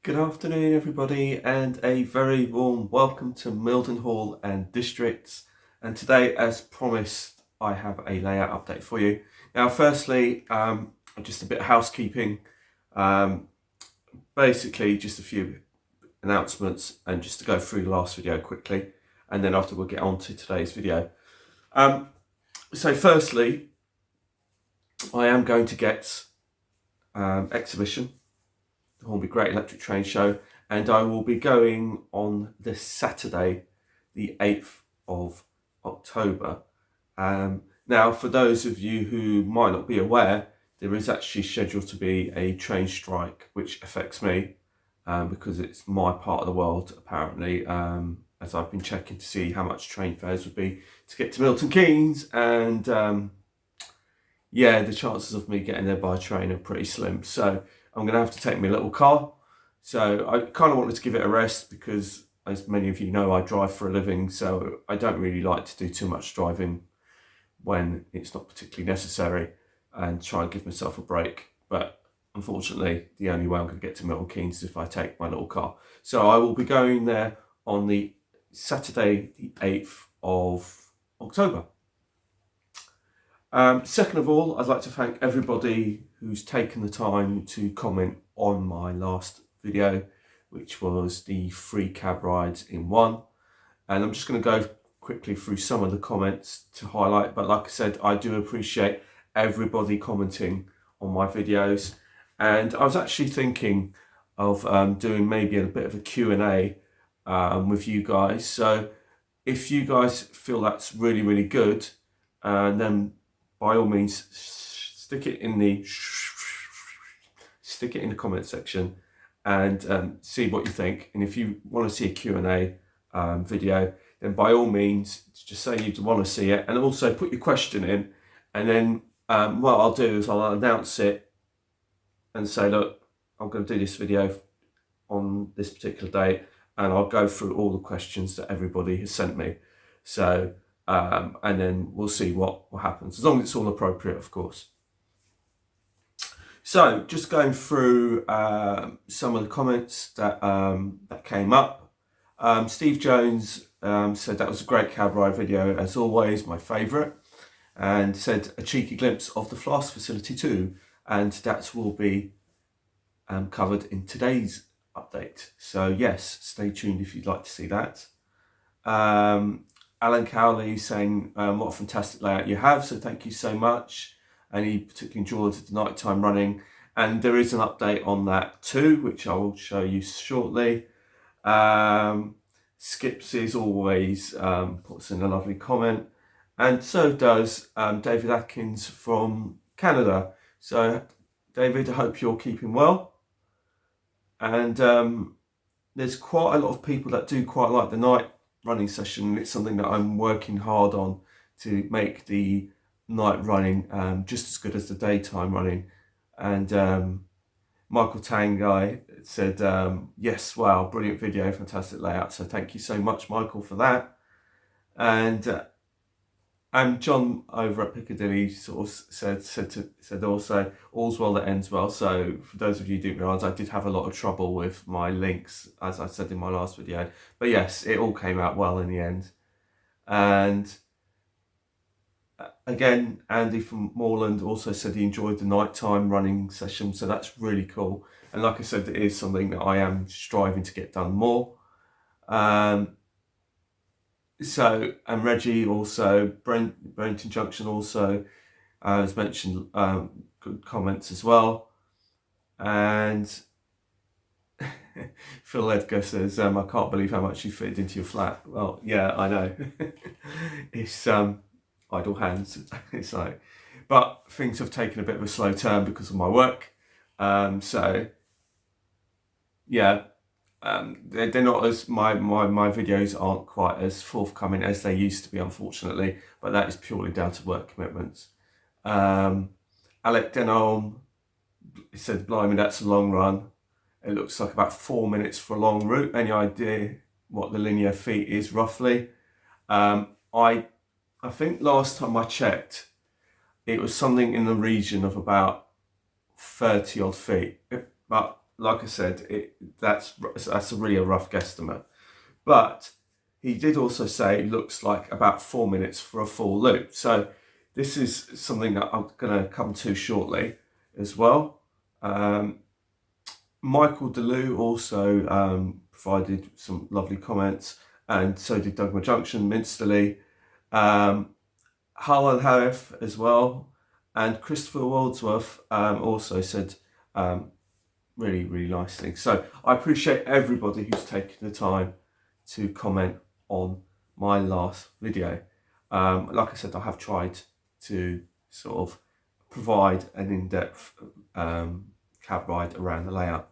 Good afternoon everybody and a very warm welcome to Mildenhall and Districts, and today, as promised, I have a layout update for you. Now firstly, just a bit of housekeeping, basically just a few announcements and just to go through the last video quickly, and then after we'll get on to today's video. So firstly, I am going to get exhibition, the Hornby Great Electric Train Show, and I will be going on this Saturday, the 8th of October. Now, for those of you who might not be aware, there is actually scheduled to be a train strike, which affects me because it's my part of the world, apparently, as I've been checking to see how much train fares would be to get to Milton Keynes, and yeah, the chances of me getting there by train are pretty slim. So I'm going to have to take my little car. So I kind of wanted to give it a rest because, as many of you know, I drive for a living. So I don't really like to do too much driving when it's not particularly necessary, and try and give myself a break. But unfortunately, the only way I'm going to get to Milton Keynes is if I take my little car. So I will be going there on the Saturday, the 8th of October. Second of all, I'd like to thank everybody who's taken the time to comment on my last video, which was the free cab rides in one. And I'm just going to go quickly through some of the comments to highlight, but like I said, I do appreciate everybody commenting on my videos. And I was actually thinking of doing maybe a bit of a Q&A with you guys. So if you guys feel that's really good, then by all means stick it in the comment section and see what you think. And if you want to see a Q&A video, then by all means just say you want to see it, and also put your question in, and then what I'll do is I'll announce it and say, look, I'm going to do this video on this particular date, and I'll go through all the questions that everybody has sent me. So and then we'll see what happens, as long as it's all appropriate, of course. So just going through some of the comments that came up. Steve Jones said that was a great cab ride video, as always, my favourite, and said a cheeky glimpse of the Flask facility too, and that will be covered in today's update. So yes, stay tuned if you'd like to see that. Alan Cowley saying what a fantastic layout you have, so thank you so much, and he particularly enjoyed the nighttime running, and there is an update on that too, which I will show you shortly. Skips is always puts in a lovely comment, and so does David Atkins from Canada. So David, I hope you're keeping well, and there's quite a lot of people that do quite like the night running session. It's something that I'm working hard on to make the night running just as good as the daytime running. And Michael Tanguy said, yes, wow, brilliant video, fantastic layout. So thank you so much, Michael, for that. And John over at Piccadilly sort of said also, all's well that ends well. So for those of you who didn't realise, I did have a lot of trouble with my links, as I said in my last video. But yes, it all came out well in the end. And again, Andy from Moreland also said he enjoyed the nighttime running session. So that's really cool. And like I said, it is something that I am striving to get done more. So, and Reggie also, Brenton Junction also has mentioned good comments as well. And Phil Edgar says, I can't believe how much you fitted into your flat. Well, yeah, I know. It's idle hands. It's like, but things have taken a bit of a slow turn because of my work. So, yeah. They're not as my videos aren't quite as forthcoming as they used to be, unfortunately, but that is purely down to work commitments. Alec Denholm said, blimey, that's a long run. It looks like about 4 minutes for a long route. Any idea what the linear feet is roughly? I think last time I checked, it was something in the region of about 30 odd feet, but like I said, that's a really a rough guesstimate. But he did also say it looks like about 4 minutes for a full loop. So this is something that I'm going to come to shortly as well. Michael DeLu also provided some lovely comments, and so did Dugma Junction, Minsterley, Hull and Harif as well, and Christopher Waldsworth also said really, really nice things. So I appreciate everybody who's taken the time to comment on my last video. Like I said, I have tried to sort of provide an in-depth cab ride around the layout.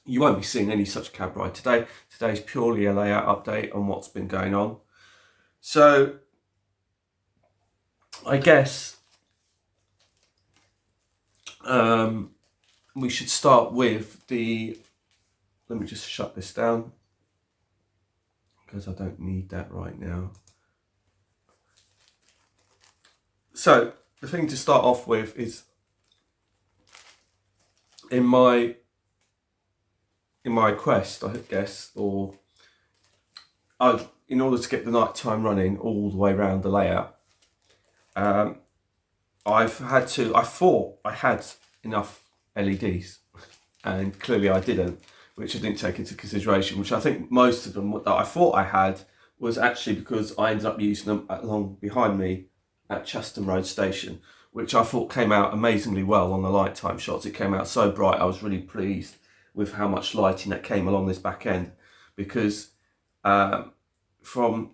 You won't be seeing any such cab ride today. Today's purely a layout update on what's been going on. So I guess we should start with let me just shut this down because I don't need that right now. So the thing to start off with is in my quest, I guess, or in order to get the nighttime running all the way around the layout, I thought I had enough LEDs, and clearly I didn't, which I didn't take into consideration, which I think most of them that I thought I had was actually because I ended up using them along behind me at Chaston Road Station, which I thought came out amazingly well on the light time shots. It came out so bright. I was really pleased with how much lighting that came along this back end, because there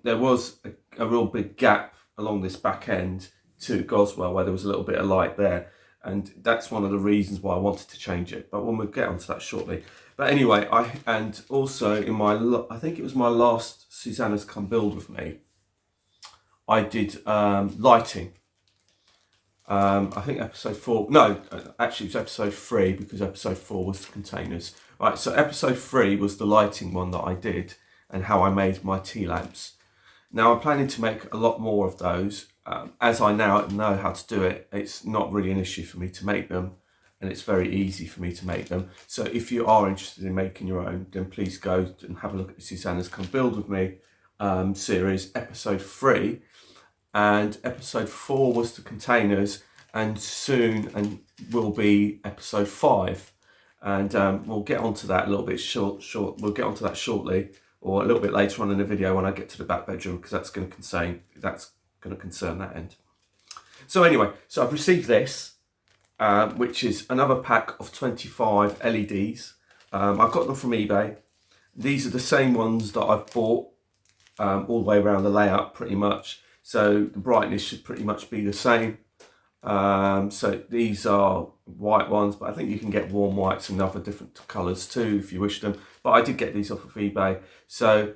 was a real big gap along this back end to Goswell where there was a little bit of light there, and that's one of the reasons why I wanted to change it, but we'll get onto that shortly. But anyway, and also in I think it was my last Susanna's Come Build With Me, I did lighting. I think episode 4, no, actually it was episode 3, because episode 4 was the containers. Right, so episode 3 was the lighting one that I did, and how I made my tea lamps. Now I'm planning to make a lot more of those. As I now know how to do it, it's not really an issue for me to make them, and it's very easy for me to make them. So if you are interested in making your own, then please go and have a look at Susanna's Come Build With Me series, episode 3. And episode 4 was the containers, and soon will be episode 5, and we'll get onto that a little bit we'll get onto that shortly, or a little bit later on in the video when I get to the back bedroom, because that's going to concern that end. So anyway, so I've received this, which is another pack of 25 LEDs. I've got them from eBay. These are the same ones that I've bought all the way around the layout pretty much. So the brightness should pretty much be the same. So these are white ones, but I think you can get warm whites and other different colours too if you wish them. But I did get these off of eBay. So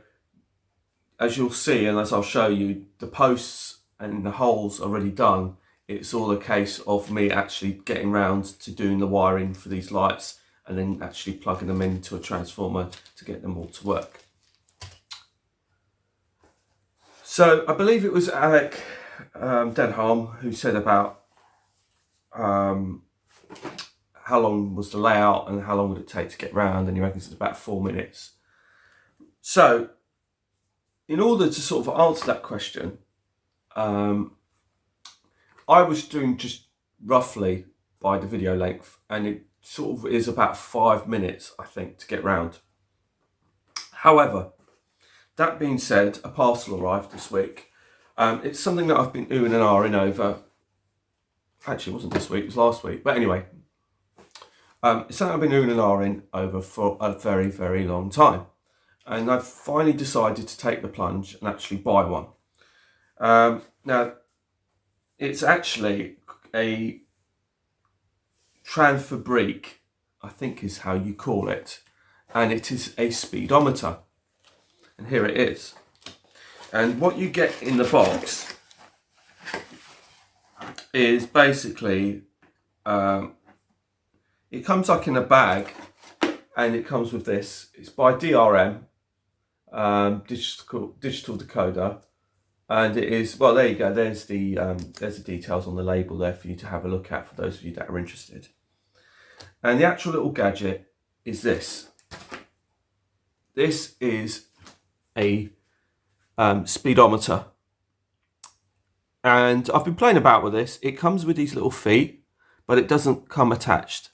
as you'll see, and as I'll show you, the posts and the holes are already done. It's all a case of me actually getting round to doing the wiring for these lights, and then actually plugging them into a transformer to get them all to work. So I believe it was Alec Denholm who said about how long was the layout and how long would it take to get round, and he reckons it's about 4 minutes. So in order to sort of answer that question, I was doing just roughly by the video length, and it sort of is about 5 minutes, I think, to get round. However, that being said, a parcel arrived this week. It's something that I've been oohing and ahhing over. Actually, it wasn't this week, it was last week. But anyway, it's something I've been oohing and ahhing over for a very, very long time. And I've finally decided to take the plunge and actually buy one. Now, it's actually a Transfabrique, I think is how you call it. And it is a speedometer. And here it is. And what you get in the box is basically, it comes like in a bag, and it comes with this. It's by DRM, digital decoder, and it is, well, there you go. There's the details on the label there for you to have a look at for those of you that are interested. And the actual little gadget is this. This is a speedometer. And I've been playing about with this. It comes with these little feet, but it doesn't come attached.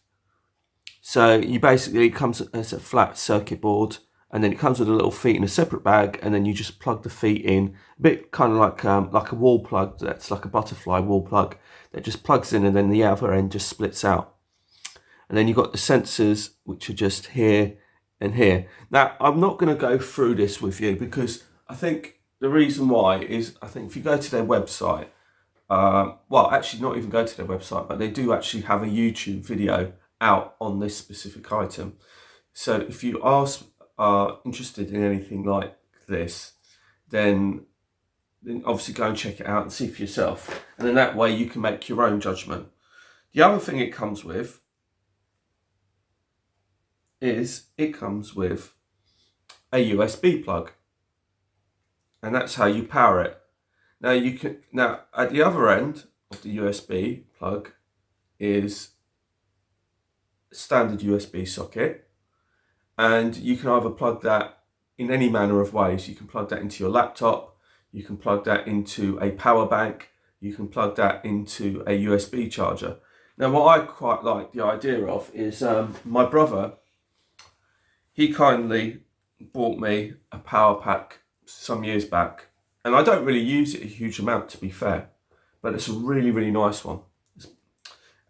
So you basically, it comes as a flat circuit board, and then it comes with a little feet in a separate bag, and then you just plug the feet in, a bit kind of like a wall plug. That's like a butterfly wall plug that just plugs in, and then the other end just splits out. And then you've got the sensors, which are just here and here. Now, I'm not going to go through this with you because I think the reason why is, I think if you go to their website, well, actually not even go to their website, but they do actually have a YouTube video out on this specific item. So if you are interested in anything like this, then obviously go and check it out and see for yourself. And then that way you can make your own judgment. The other thing it comes with is it comes with a USB plug. And that's how you power it. Now at the other end of the USB plug is a standard USB socket, and you can either plug that in any manner of ways. You can plug that into your laptop, you can plug that into a power bank, you can plug that into a USB charger. Now what I quite like the idea of is my brother, he kindly bought me a power pack some years back, and I don't really use it a huge amount, to be fair, but it's a really, really nice one.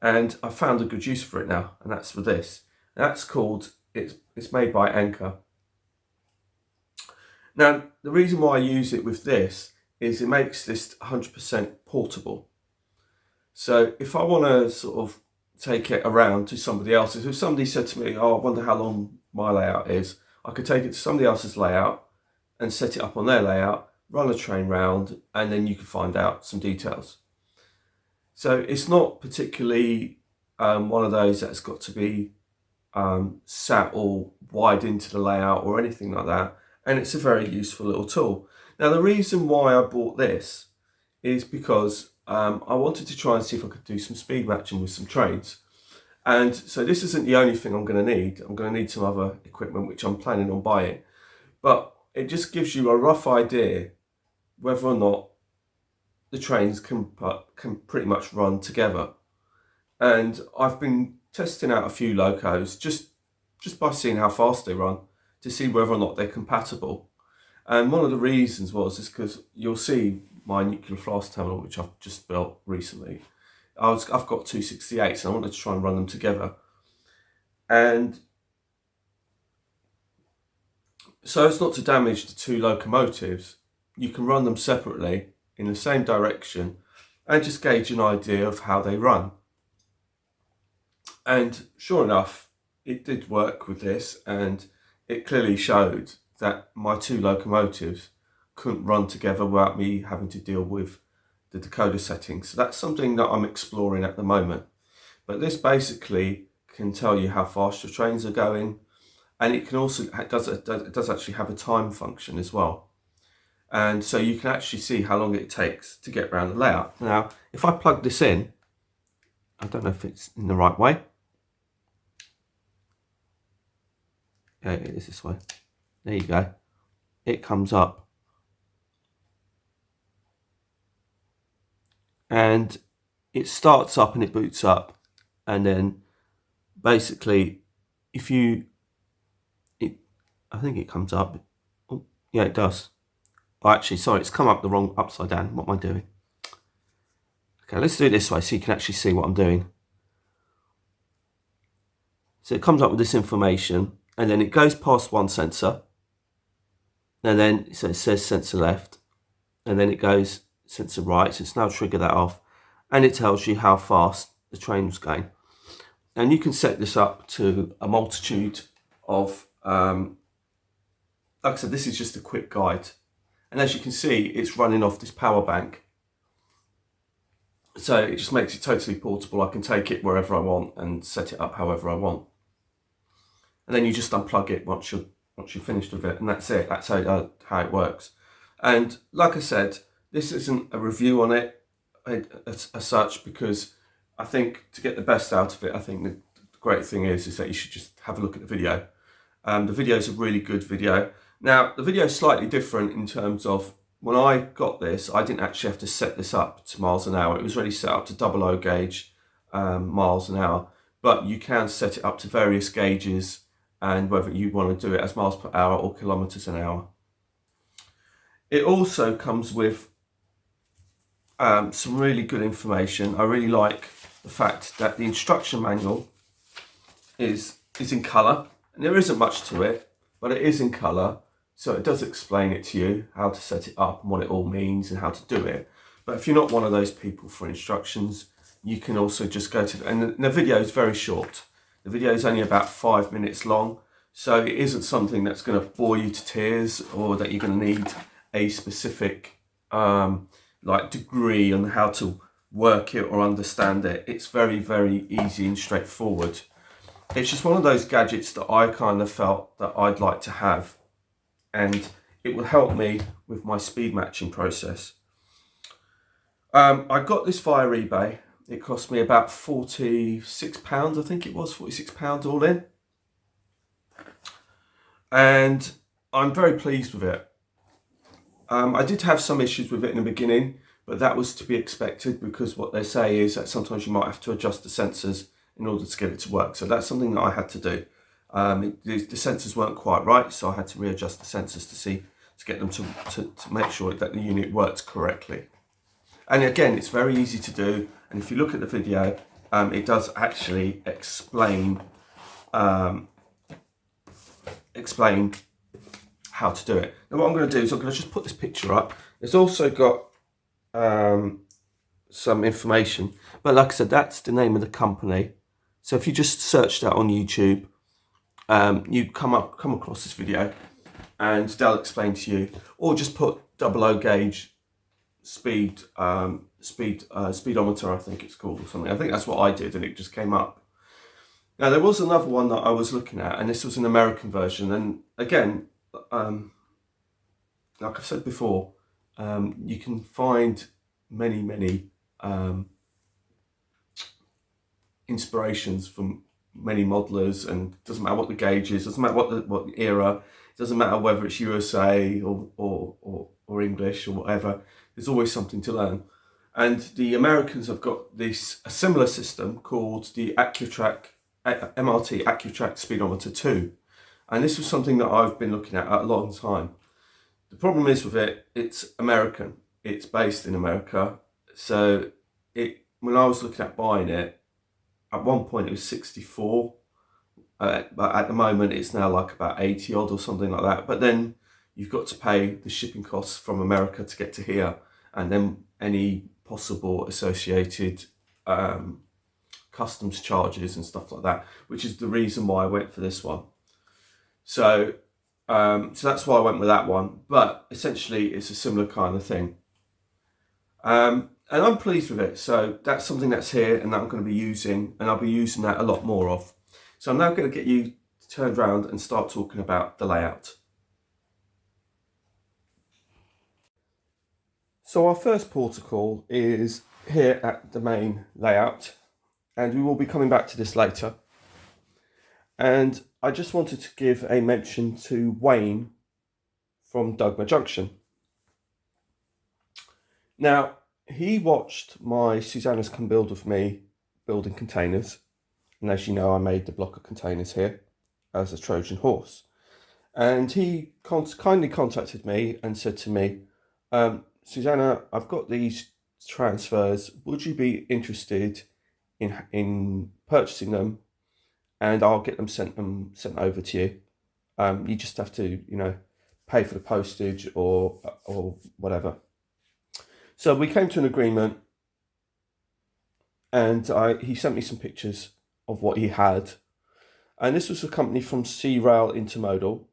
And I found a good use for it now, and that's for this. That's called, it's made by Anchor. Now, the reason why I use it with this is it makes this 100% portable. So if I want to sort of take it around to somebody else's, if somebody said to me, oh, I wonder how long my layout is, I could take it to somebody else's layout and set it up on their layout, run a train round, and then you can find out some details. So it's not particularly one of those that's got to be sat all wide into the layout or anything like that, and it's a very useful little tool. Now the reason why I bought this is because I wanted to try and see if I could do some speed matching with some trains. And so this isn't the only thing I'm going to need. I'm going to need some other equipment which I'm planning on buying, but it just gives you a rough idea whether or not the trains can pretty much run together. And I've been testing out a few locos just by seeing how fast they run to see whether or not they're compatible. And one of the reasons is because you'll see my nuclear flask terminal, which I've just built recently. I've got 268s and I wanted to try and run them together. And so as not to damage the two locomotives, you can run them separately in the same direction and just gauge an idea of how they run. And sure enough, it did work with this, and it clearly showed that my two locomotives couldn't run together without me having to deal with the decoder settings. So that's something that I'm exploring at the moment. But this basically can tell you how fast your trains are going, and it can also it does actually have a time function as well. And so you can actually see how long it takes to get around the layout. Now, if I plug this in, I don't know if it's in the right way. Yeah, it is this way. There you go. It comes up. And it starts up and it boots up. And then basically, I think it comes up. Oh, yeah, it does. Oh, actually, sorry, it's come up the wrong upside down. What am I doing? Okay, let's do it this way so you can actually see what I'm doing. So it comes up with this information, and then it goes past one sensor, and then so it says sensor left, and then it goes sensor right. So it's now triggered that off, and it tells you how fast the train was going. And you can set this up to a multitude of, like I said, this is just a quick guide. And as you can see, it's running off this power bank. So it just makes it totally portable. I can take it wherever I want and set it up however I want. And then you just unplug it once you're finished with it, and that's it. That's how it works. And like I said, this isn't a review on it as such, because I think to get the best out of it, I think that great thing is that you should just have a look at the video. The video is a really good video. Now, the video is slightly different in terms of when I got this, I didn't actually have to set this up to miles an hour. It was already set up to 00 gauge miles an hour, but you can set it up to various gauges and whether you want to do it as miles per hour or kilometers an hour. It also comes with some really good information. I really like the fact that the instruction manual is in colour, and there isn't much to it, but it is in colour, so it does explain it to you, how to set it up and what it all means and how to do it. But if you're not one of those people for instructions, you can also just go to, and the video is very short. The video is only about 5 minutes long, so it isn't something that's going to bore you to tears or that you're going to need a specific like degree on how to work it or understand it. It's very, very easy and straightforward. It's just one of those gadgets that I kind of felt that I'd like to have, and it will help me with my speed matching process. I got this via eBay. It cost me about £46, I think it was, £46 all in. And I'm very pleased with it. I did have some issues with it in the beginning, but that was to be expected because what they say is that sometimes you might have to adjust the sensors in order to get it to work. So that's something that I had to do. The sensors weren't quite right, so I had to readjust the sensors to get them to make sure that the unit worked correctly. And again, it's very easy to do. And if you look at the video, it does actually explain how to do it. Now what I'm going to do is I'm going to just put this picture up. It's also got some information, but like I said, that's the name of the company. So if you just search that on YouTube, you come across this video, and they'll explain to you, or just put 00 gauge speedometer, I think it's called, or something. I think that's what I did, and it just came up. Now there was another one that I was looking at, and this was an American version, and again, like I've said before, you can find many inspirations from many modelers, and it doesn't matter what the gauge is, doesn't matter what the era, it doesn't matter whether it's USA or English or whatever. There's always something to learn. And the Americans have got a similar system called the MRT AccuTrack Speedometer 2. And this was something that I've been looking at a long time. The problem is with it, it's American. It's based in America. So when I was looking at buying it, at one point it was 64. But at the moment it's now like about 80 odd or something like that. But then you've got to pay the shipping costs from America to get to here, and then any possible associated customs charges and stuff like that, which is the reason why I went for this one. So that's why I went with that one, but essentially it's a similar kind of thing. And I'm pleased with it. So that's something that's here and that I'm going to be using, and I'll be using that a lot more of. So I'm now going to get you turned around and start talking about the layout. So our first protocol is here at the main layout, and we will be coming back to this later. And I just wanted to give a mention to Wayne from Dogma Junction. Now, he watched my Susanna's Come Build With Me building containers. And as you know, I made the block of containers here as a Trojan horse. And he kindly contacted me and said to me, Susanna, I've got these transfers. Would you be interested in purchasing them? And I'll get them sent over to you. You just have to, pay for the postage or whatever. So we came to an agreement, and he sent me some pictures of what he had. And this was a company from Sea Rail Intermodal,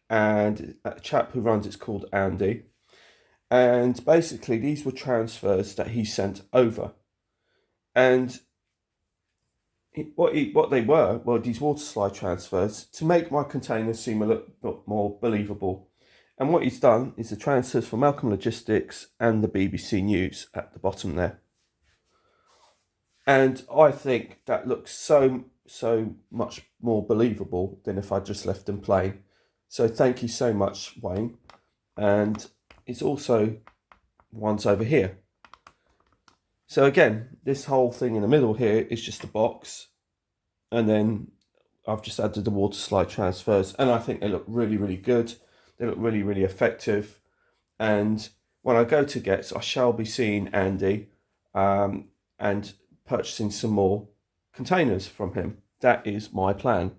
and a chap who runs it's called Andy. And basically these were transfers that he sent over. And what they were these water slide transfers to make my containers seem a little bit more believable. And what he's done is the transfers for Malcolm Logistics and the BBC News at the bottom there. And I think that looks so much more believable than if I just left them plain. So thank you so much, Wayne. And it's also ones over here. So again, this whole thing in the middle here is just a box, and then I've just added the water slide transfers, and I think they look really good. They look really effective. And when I go to Gets, I shall be seeing Andy and purchasing some more containers from him. That is my plan.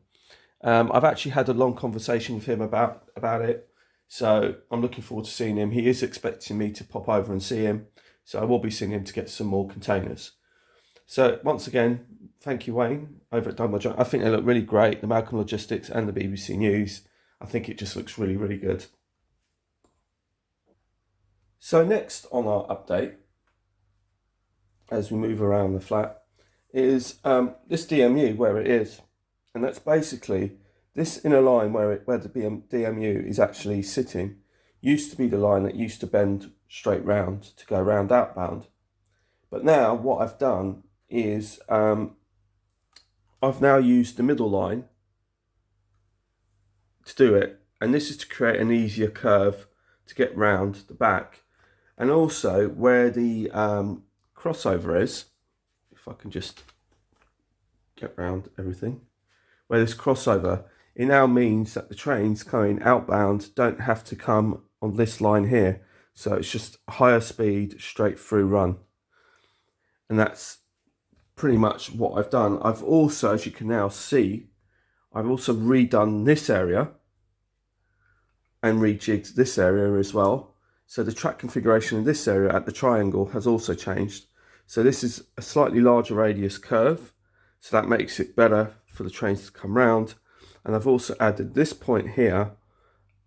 I've actually had a long conversation with him about it, so I'm looking forward to seeing him. He is expecting me to pop over and see him, so I will be seeing him to get some more containers. So once again, thank you, Wayne, over at Dunbar Joint. I think they look really great, the Malcolm Logistics and the BBC News. I think it just looks really good. So next on our update, as we move around the flat, is this DMU where it is. And that's basically this inner line where the DMU is actually sitting used to be the line that used to bend straight round to go round outbound. But now what I've done is I've now used the middle line to do it, and this is to create an easier curve to get round the back. And also where the crossover is, if I can just get round everything, where this crossover, it now means that the trains coming outbound don't have to come on this line here. So it's just higher speed, straight through run. And that's pretty much what I've done. I've also, as you can now see, I've also redone this area and rejigged this area as well. So the track configuration in this area at the triangle has also changed. So this is a slightly larger radius curve, so that makes it better for the trains to come round. And I've also added this point here,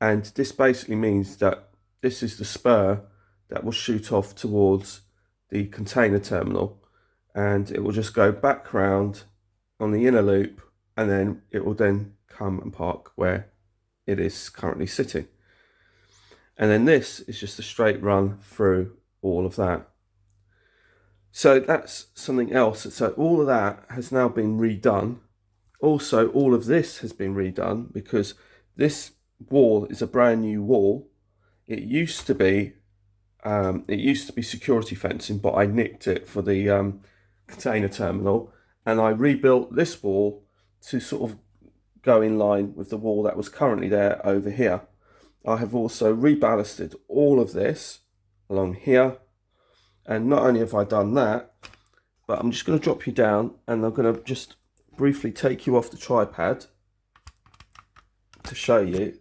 and this basically means that this is the spur that will shoot off towards the container terminal, and it will just go back round on the inner loop, and then it will then come and park where it is currently sitting. And then this is just a straight run through all of that. So that's something else. So all of that has now been redone. Also, all of this has been redone because this wall is a brand new wall. It used to be security fencing, but I nicked it for the container terminal, and I rebuilt this wall to sort of go in line with the wall that was currently there over here. I have also reballasted all of this along here, and not only have I done that, but I'm just going to drop you down and I'm going to just briefly take you off the tripod to show you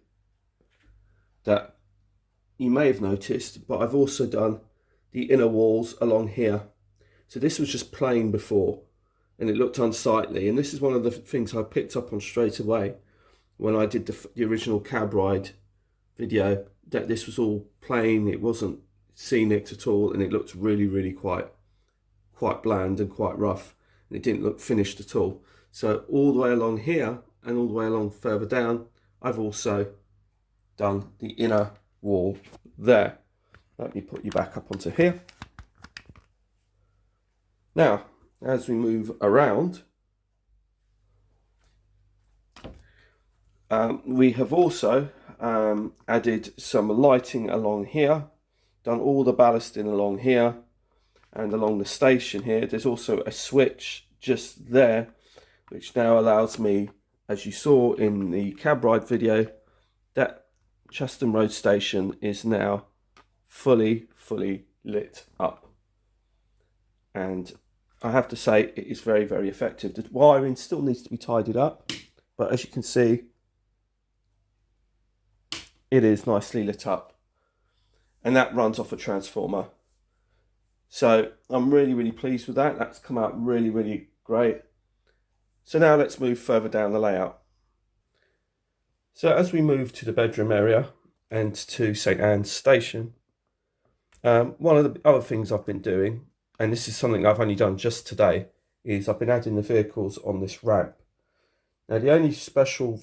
that you may have noticed, but I've also done the inner walls along here. So this was just plain before and it looked unsightly, and this is one of the things I picked up on straight away when I did the original cab ride video, that this was all plain, it wasn't scenic at all, and it looked really quite bland and quite rough, and it didn't look finished at all. So all the way along here and all the way along further down, I've also done the inner wall there. Let me put you back up onto here. Now, as we move around, we have also added some lighting along here, done all the ballasting along here and along the station here. There's also a switch just there, which now allows me, as you saw in the cab ride video, that Chaston Road station is now fully lit up. And I have to say, it is very effective. The wiring still needs to be tidied up, but as you can see, it is nicely lit up, and that runs off a transformer. So I'm really pleased with that. That's come out really great. So now let's move further down the layout. So as we move to the bedroom area and to St Anne's station, one of the other things I've been doing, and this is something I've only done just today, is I've been adding the vehicles on this ramp. Now the only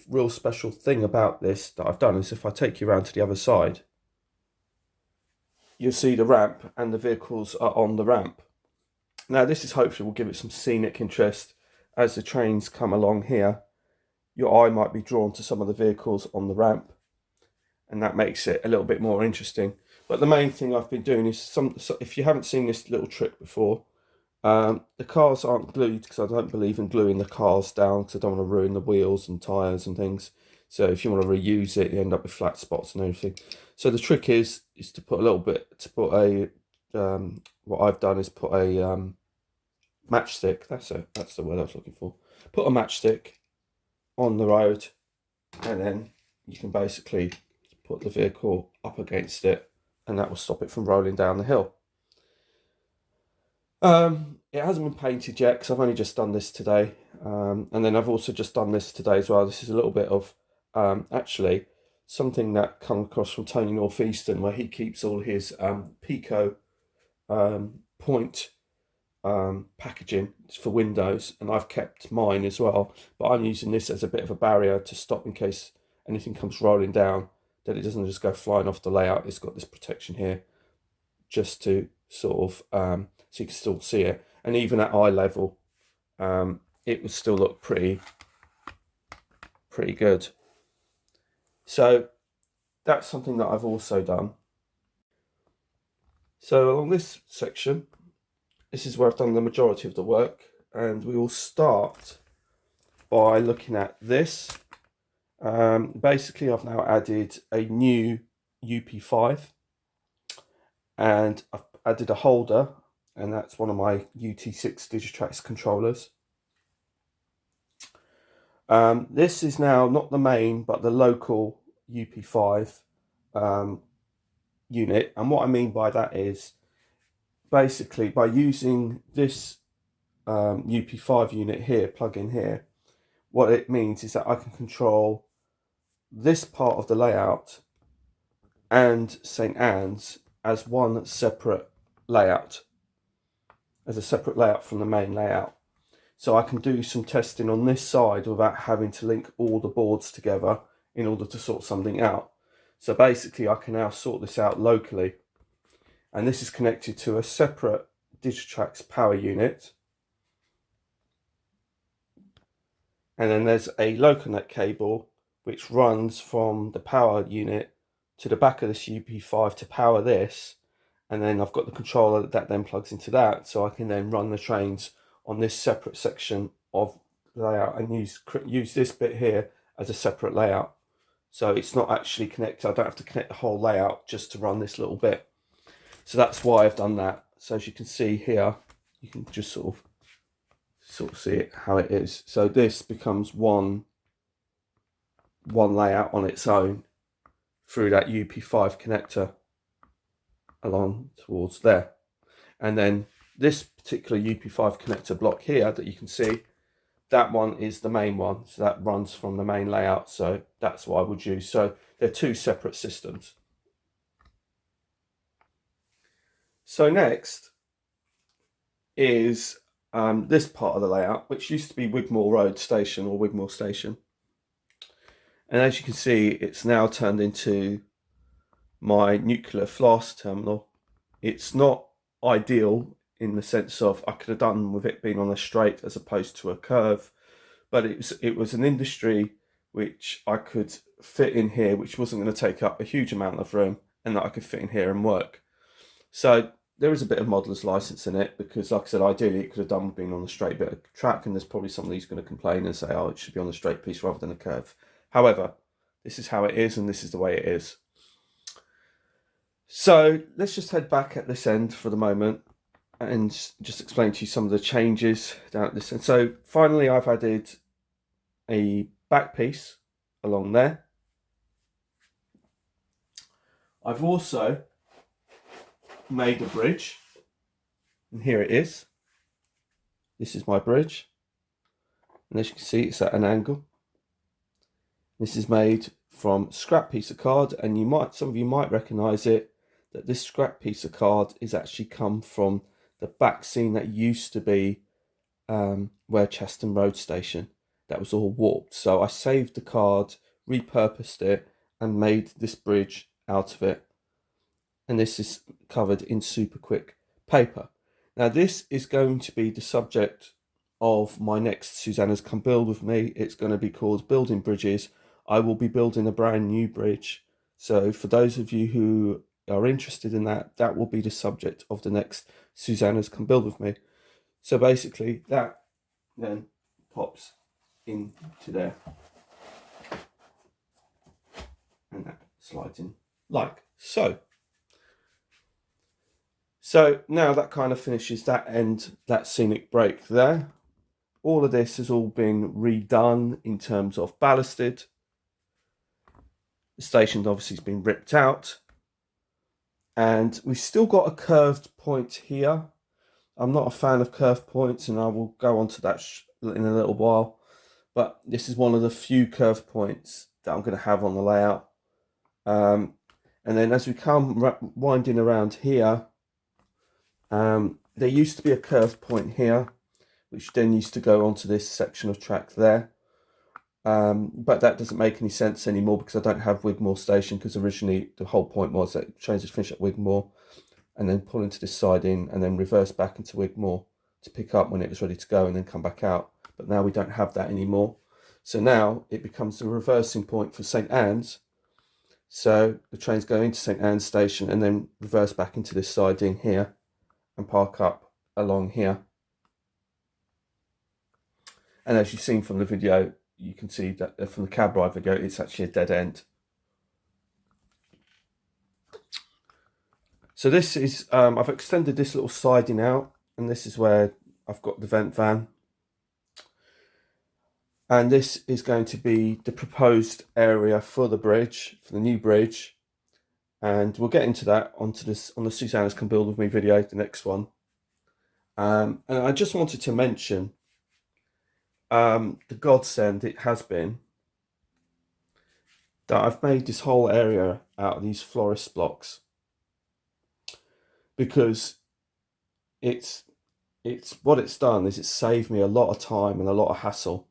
real special thing about this that I've done is if I take you around to the other side, you'll see the ramp and the vehicles are on the ramp. Now this is hopefully will give it some scenic interest as the trains come along here. Your eye might be drawn to some of the vehicles on the ramp, and that makes it a little bit more interesting. But the main thing I've been doing is if you haven't seen this little trick before, the cars aren't glued because I don't believe in gluing the cars down because I don't want to ruin the wheels and tyres and things. So if you want to reuse it, you end up with flat spots and everything. So the trick is to put a little bit, to put a, what I've done is put a matchstick, that's the word I was looking for. Put a matchstick on the road, and then you can basically put the vehicle up against it, and that will stop it from rolling down the hill. It hasn't been painted yet because I've only just done this today, and then I've also just done this today as well. This is a little bit of actually something that come across from Tony Northeastern, where he keeps all his Pico point packaging for windows, and I've kept mine as well, but I'm using this as a bit of a barrier to stop in case anything comes rolling down, that it doesn't just go flying off the layout. It's got this protection here just to sort of so you can still see it, and even at eye level it would still look pretty good. So that's something that I've also done. So along this section, this is where I've done the majority of the work, and we will start by looking at this. Basically, I've now added a new UP5, and I've added a holder, and that's one of my UT6 Digitrax controllers. This is now not the main, but the local UP5 unit, and what I mean by that is basically by using this UP5 unit here, plug in here, what it means is that I can control this part of the layout and St. Anne's as one separate layout, as a separate layout from the main layout. So I can do some testing on this side without having to link all the boards together in order to sort something out. So basically I can now sort this out locally, and this is connected to a separate Digitrax power unit, and then there's a LocalNet cable which runs from the power unit to the back of this UP5 to power this, and then I've got the controller that then plugs into that, so I can then run the trains on this separate section of layout and use this bit here as a separate layout. So it's not actually connected. I don't have to connect the whole layout just to run this little bit. So that's why I've done that. So as you can see here, you can just sort of see it how it is. So this becomes one layout on its own through that UP5 connector along towards there. And then this particular UP5 connector block here that you can see, that one is the main one, so that runs from the main layout, so that's what I would use. So they're two separate systems. So next is this part of the layout, which used to be Wigmore Road Station or Wigmore Station, and as you can see, it's now turned into my nuclear flask terminal. It's not ideal in the sense of I could have done with it being on a straight as opposed to a curve, but it was an industry which I could fit in here, which wasn't going to take up a huge amount of room, and that I could fit in here and work. So there is a bit of modeller's license in it, because like I said, ideally it could have done with being on a straight bit of track, and there's probably somebody who's going to complain and say, oh, it should be on a straight piece rather than a curve. However, this is how it is, and this is the way it is. So let's just head back at this end for the moment and just explain to you some of the changes down at this end. So finally, I've added a back piece along there. I've also made a bridge, and here it is. This is my bridge, and as you can see, it's at an angle. This is made from scrap piece of card, and some of you might recognize it, that this scrap piece of card is actually come from the back scene that used to be where Cheston Road Station. That was all warped, so I saved the card, repurposed it, and made this bridge out of it. And this is covered in super quick paper. Now this is going to be the subject of my next Susanna's Come Build With Me. It's going to be called Building Bridges. I will be building a brand new bridge. So for those of you who are interested in that, that will be the subject of the next Susanna's Come Build With Me. So basically that then pops into there. And that slides in like so. So now that kind of finishes that end, that scenic break there. All of this has all been redone in terms of ballasted. The station obviously has been ripped out. And we've still got a curved point here. I'm not a fan of curved points, and I will go on to that in a little while. But this is one of the few curved points that I'm going to have on the layout. And then as we come winding around here, there used to be a curved point here, which then used to go onto this section of track there. But that doesn't make any sense anymore because I don't have Wigmore Station, because originally the whole point was that trains would finish at Wigmore and then pull into this siding and then reverse back into Wigmore to pick up when it was ready to go and then come back out. But now we don't have that anymore. So now it becomes the reversing point for St Anne's. So the trains go into St Anne's Station and then reverse back into this siding here and park up along here. And as you've seen from the video, you can see that from the cab ride video, it's actually a dead end. So this is, I've extended this little siding out, and this is where I've got the vent van. And this is going to be the proposed area for the bridge, for the new bridge. And we'll get into that onto this on the Susanna's Come Build With Me video, the next one. And I just wanted to mention the godsend it has been that I've made this whole area out of these florist blocks, because it's what it's done is it's saved me a lot of time and a lot of hassle.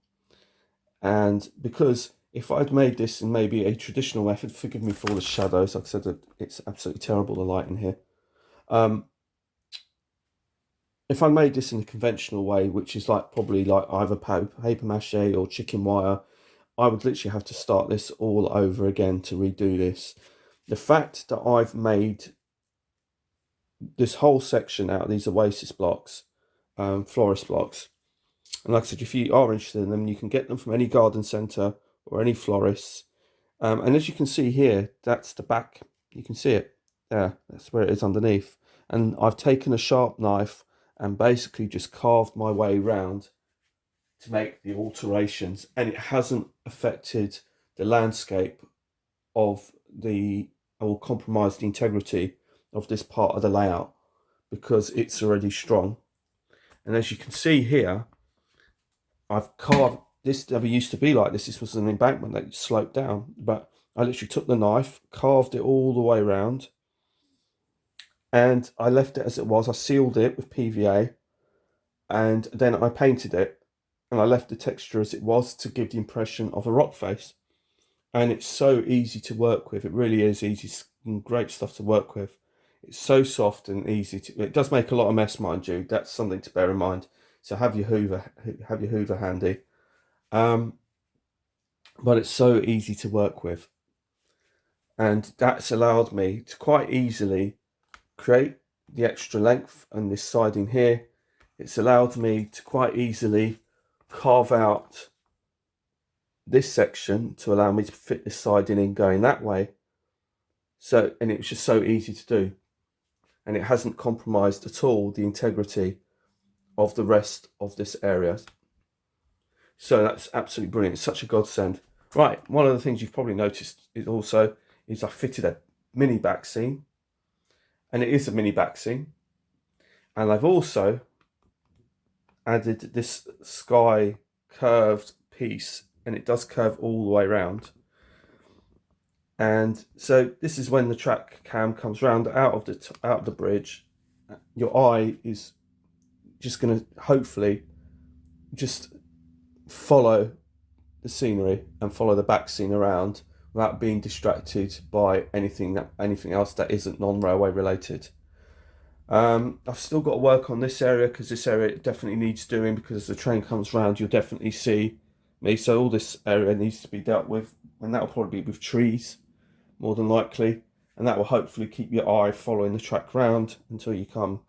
And because if I'd made this in maybe a traditional method, forgive me for all the shadows, like I said, it's absolutely terrible, the light in here. If I made this in a conventional way, which is like probably like either paper mache or chicken wire, I would literally have to start this all over again to redo this. The fact that I've made this whole section out of these Oasis blocks, florist blocks, and like I said, if you are interested in them, you can get them from any garden centre or any florist. And as you can see here, that's the back. You can see it there. That's where it is underneath. And I've taken a sharp knife and basically just carved my way round to make the alterations, and it hasn't affected the landscape of or compromised the integrity of this part of the layout, because it's already strong. And as you can see here, I've carved, this never used to be like this. This was an embankment that sloped down, but I literally took the knife, carved it all the way around, and I left it as it was. I sealed it with PVA, and then I painted it, and I left the texture as it was to give the impression of a rock face. And it's so easy to work with. It really is easy and great stuff to work with. It's so soft and easy to. It does make a lot of mess, mind you. That's something to bear in mind. So have your Hoover handy. But it's so easy to work with, and that's allowed me to quite easily create the extra length on this siding here. It's allowed me to quite easily carve out this section to allow me to fit this siding in going that way. So, and it was just so easy to do, and it hasn't compromised at all the integrity of the rest of this area. So that's absolutely brilliant. It's such a godsend. Right, one of the things you've probably noticed is also I fitted a mini back seam, and it is a mini back seam, and I've also added this sky curved piece, and it does curve all the way around. And so this is when the track cam comes round out of the bridge. Your eye is just going to hopefully just follow the scenery and follow the back scene around without being distracted by anything else that isn't non-railway related. I've still got to work on this area because this area definitely needs doing, because as the train comes round you'll definitely see me. So all this area needs to be dealt with, and that'll probably be with trees more than likely, and that will hopefully keep your eye following the track round until you come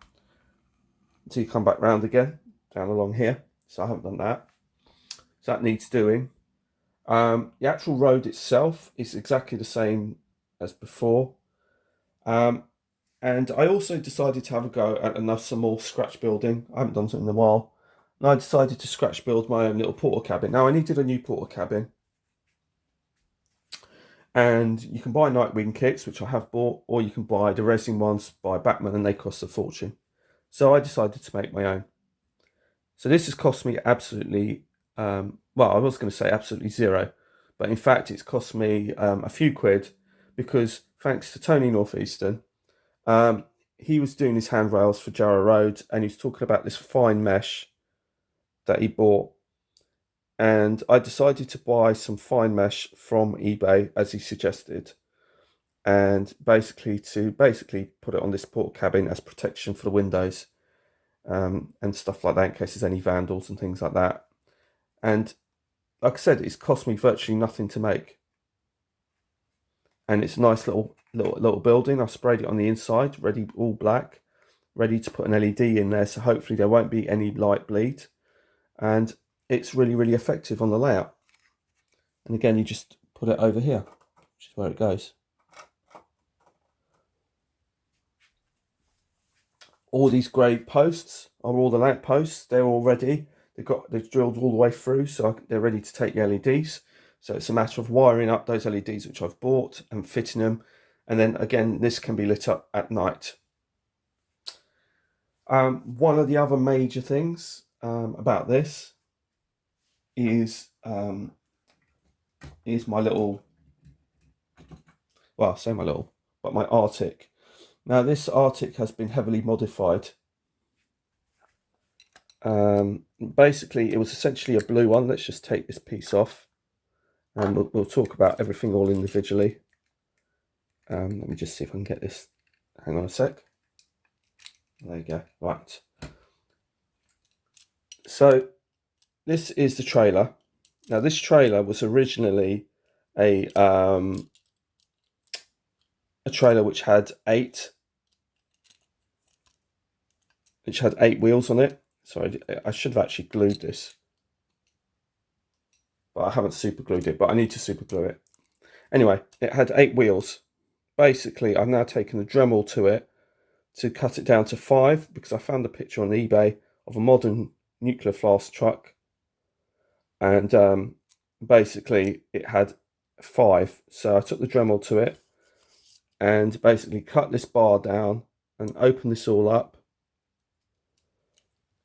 back round again down along here. So I haven't done that. So that needs doing. The actual road itself is exactly the same as before. And I also decided to have a go at some more scratch building. I haven't done something in a while. And I decided to scratch build my own little porter cabin. Now I needed a new porter cabin. And you can buy Nightwing kits, which I have bought, or you can buy the resin ones by Batman, and they cost a fortune. So I decided to make my own. So this has cost me absolutely, well, I was going to say absolutely zero, but in fact it's cost me a few quid, because thanks to Tony Northeastern, he was doing his handrails for Jarrow Road, and he was talking about this fine mesh that he bought. And I decided to buy some fine mesh from eBay, as he suggested, and basically put it on this porter cabin as protection for the windows, and stuff like that, in case there's any vandals and things like that. And like I said, it's cost me virtually nothing to make, and it's a nice little building. I've sprayed it on the inside, ready, all black, ready to put an LED in there, so hopefully there won't be any light bleed, and it's really effective on the layout. And again, you just put it over here, which is where it goes. All these grey posts are all the lamp posts. They're all ready. They've drilled all the way through, so they're ready to take the LEDs. So it's a matter of wiring up those LEDs which I've bought and fitting them, and then again this can be lit up at night. One of the other major things about this is my little, well, I say my little, but my Arctic. Now this Arctic has been heavily modified. Basically it was essentially a blue one. Let's just take this piece off, and we'll talk about everything all individually. Let me just see if I can get this. Hang on a sec. There you go. Right. So this is the trailer. Now this trailer was originally a trailer which had eight wheels on it. Sorry, I should have actually glued this, but I haven't super glued it, but I need to super glue it. Anyway, it had 8 wheels. Basically, I've now taken the Dremel to it to cut it down to 5, because I found a picture on eBay of a modern nuclear flask truck, and basically it had 5. So I took the Dremel to it and basically cut this bar down and opened this all up.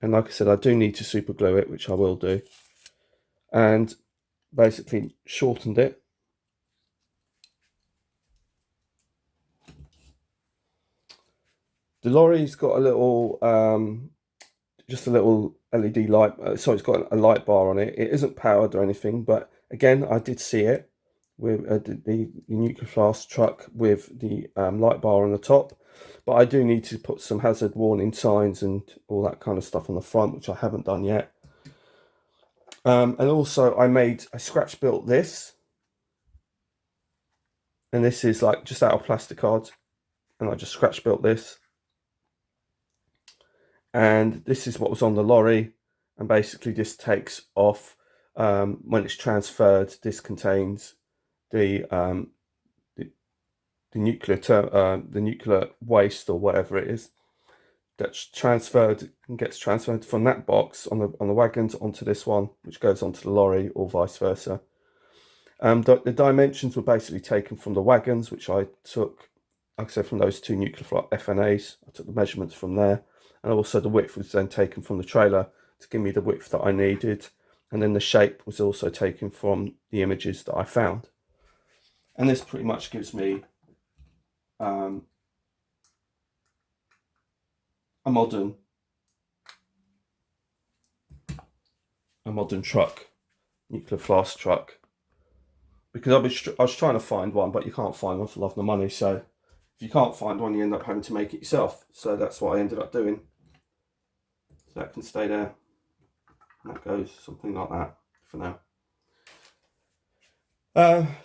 And like I said, I do need to super glue it, which I will do, and basically shortened it. The lorry's got a little, just a little LED light. Sorry, it's got a light bar on it. It isn't powered or anything, but again, I did see it with the nuclear flask truck with the light bar on the top. But I do need to put some hazard warning signs and all that kind of stuff on the front, which I haven't done yet. And also I scratch built this, and this is like just out of plastic cards, and I just scratch built this. And this is what was on the lorry, and basically this takes off when it's transferred. This contains the nuclear waste or whatever it is that's transferred and gets transferred from that box on the wagons onto this one, which goes onto the lorry, or vice versa. The dimensions were basically taken from the wagons, which I took, like I said, from those 2 nuclear FNAs. I took the measurements from there, and also the width was then taken from the trailer to give me the width that I needed, and then the shape was also taken from the images that I found. And this pretty much gives me a modern truck, nuclear flask truck, because I was trying to find one, but you can't find one for love nor money. So If you can't find one, you end up having to make it yourself. So that's what I ended up doing. So that can stay there. And that goes something like that for now.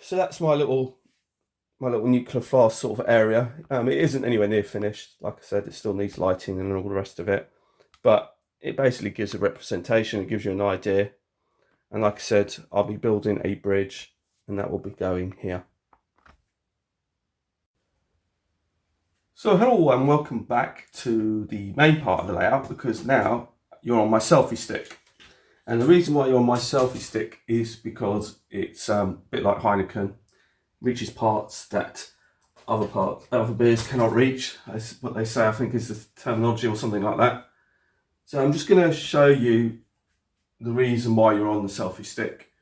So that's my little nuclear flask sort of area. It isn't anywhere near finished. Like I said, it still needs lighting and all the rest of it. But it basically gives a representation. It gives you an idea. And like I said, I'll be building a bridge, and that will be going here. So hello and welcome back to the main part of the layout, because now you're on my selfie stick. And the reason why you're on my selfie stick is because it's a bit like Heineken, reaches parts that other beers cannot reach. That's what they say, I think is the terminology or something like that. So I'm just going to show you the reason why you're on the selfie stick.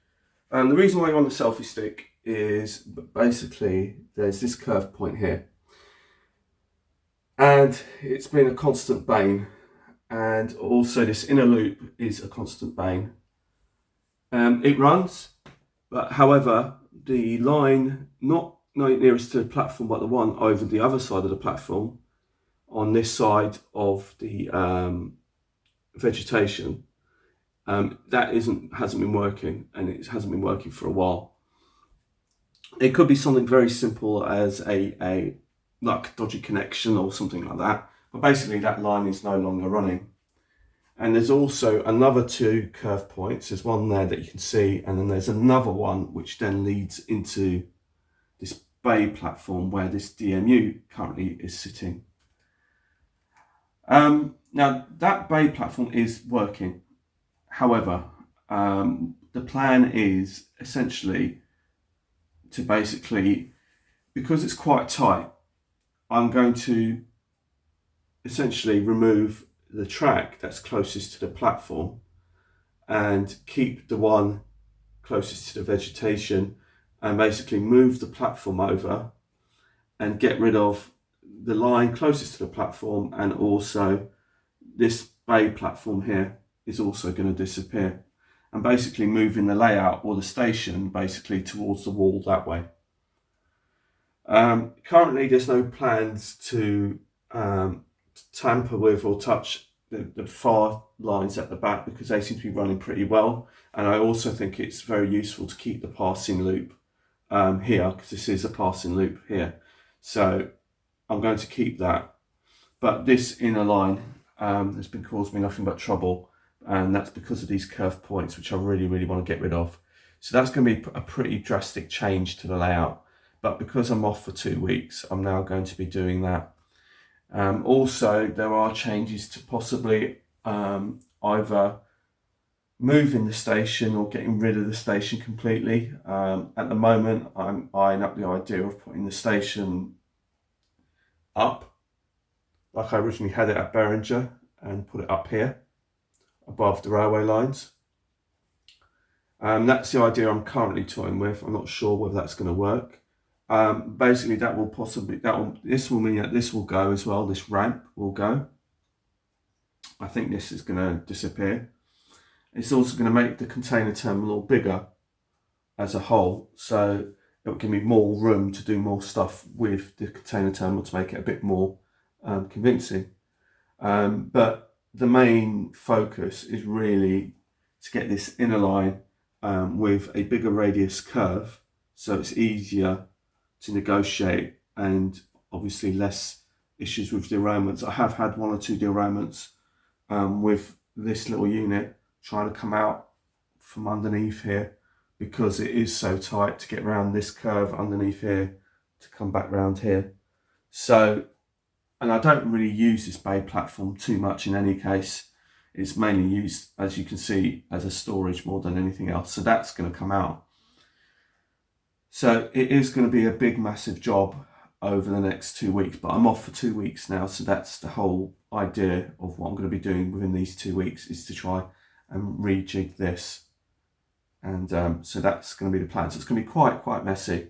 And the reason why you're on the selfie stick is basically there's this curved point here. And it's been a constant bane, and also this inner loop is a constant bane. It runs, but however, the line not nearest to the platform, but the one over the other side of the platform, on this side of the vegetation, that hasn't been working, and it hasn't been working for a while. It could be something very simple as a like dodgy connection or something like that, but basically that line is no longer running. And there's also another two curve points. There's one there that you can see, and then there's another one which then leads into this bay platform where this DMU currently is sitting. Now that bay platform is working. However, the plan is essentially to basically, because it's quite tight, I'm going to essentially remove the track that's closest to the platform and keep the one closest to the vegetation, and basically move the platform over and get rid of the line closest to the platform, and also this bay platform here is also going to disappear, and basically moving the layout or the station basically towards the wall that way. Currently there's no plans to tamper with or touch the far lines at the back, because they seem to be running pretty well. And I also think it's very useful to keep the passing loop here, because this is a passing loop here. So I'm going to keep that. But this inner line has been causing me nothing but trouble, and that's because of these curved points, which I really, really want to get rid of. So that's going to be a pretty drastic change to the layout. But because I'm off for 2 weeks, I'm now going to be doing that. Also, there are changes to possibly either moving the station or getting rid of the station completely. At the moment, I'm eyeing up the idea of putting the station up, like I originally had it at Beringer, and put it up here, above the railway lines. That's the idea I'm currently toying with. I'm not sure whether that's going to work. Basically, this will mean that this will go as well. This ramp will go. I think this is going to disappear. It's also going to make the container terminal bigger as a whole, so it will give me more room to do more stuff with the container terminal to make it a bit more convincing. But the main focus is really to get this inner line with a bigger radius curve, so it's easier to negotiate, and obviously less issues with derailments. I have had 1 or 2 derailments with this little unit trying to come out from underneath here, because it is so tight to get around this curve underneath here to come back round here. So, and I don't really use this bay platform too much in any case. It's mainly used, as you can see, as a storage more than anything else. So that's going to come out. So it is going to be a big, massive job over the next 2 weeks, but I'm off for 2 weeks now. So that's the whole idea of what I'm going to be doing within these 2 weeks, is to try and rejig this. And so that's going to be the plan. So it's going to be quite messy,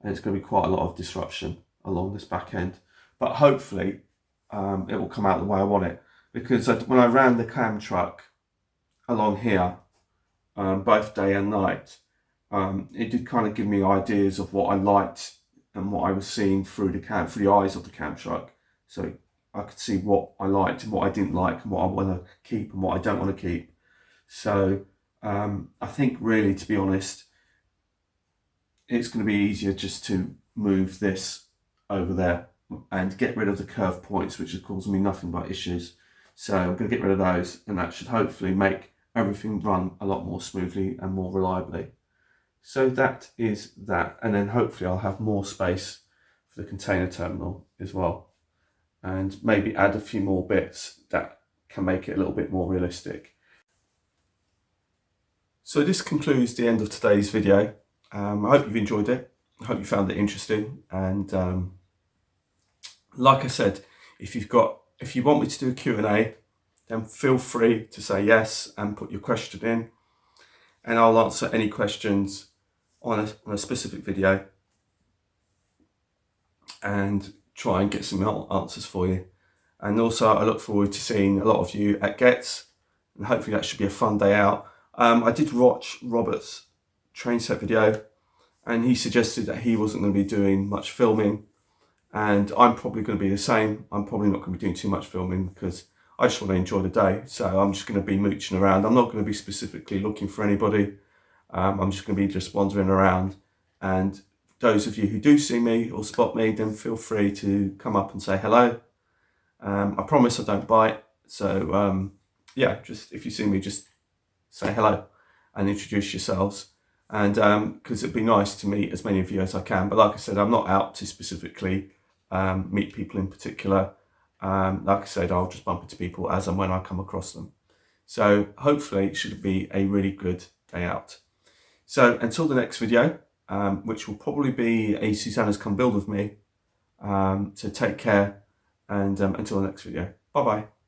and it's going to be quite a lot of disruption along this back end. But hopefully it will come out the way I want it, because when I ran the cam truck along here, both day and night, it did kind of give me ideas of what I liked and what I was seeing through through the eyes of the cam truck. So I could see what I liked and what I didn't like, and what I want to keep and what I don't want to keep. So I think really, to be honest, it's going to be easier just to move this over there and get rid of the curve points, which are causing me nothing but issues. So I'm going to get rid of those, and that should hopefully make everything run a lot more smoothly and more reliably. So that is that, and then hopefully I'll have more space for the container terminal as well, and maybe add a few more bits that can make it a little bit more realistic. So this concludes the end of today's video. I hope you've enjoyed it. I hope you found it interesting, and like I said, if you want me to do a Q&A, then feel free to say yes and put your question in, and I'll answer any questions on a specific video and try and get some answers for you. And also I look forward to seeing a lot of you at Gets, and hopefully that should be a fun day out. I did watch Robert's train set video, and he suggested that he wasn't going to be doing much filming, and I'm probably going to be the same. I'm probably not going to be doing too much filming because I just want to enjoy the day. So I'm just going to be mooching around. I'm not going to be specifically looking for anybody. I'm just going to be just wandering around, and those of you who do see me or spot me, then feel free to come up and say hello. I promise I don't bite, so yeah, just if you see me, just say hello and introduce yourselves, and because it'd be nice to meet as many of you as I can. But like I said, I'm not out to specifically meet people in particular. Like I said, I'll just bump into people as and when I come across them. So hopefully it should be a really good day out. So until the next video, which will probably be a Susanna's Come Build With Me, so take care, and until the next video, bye bye.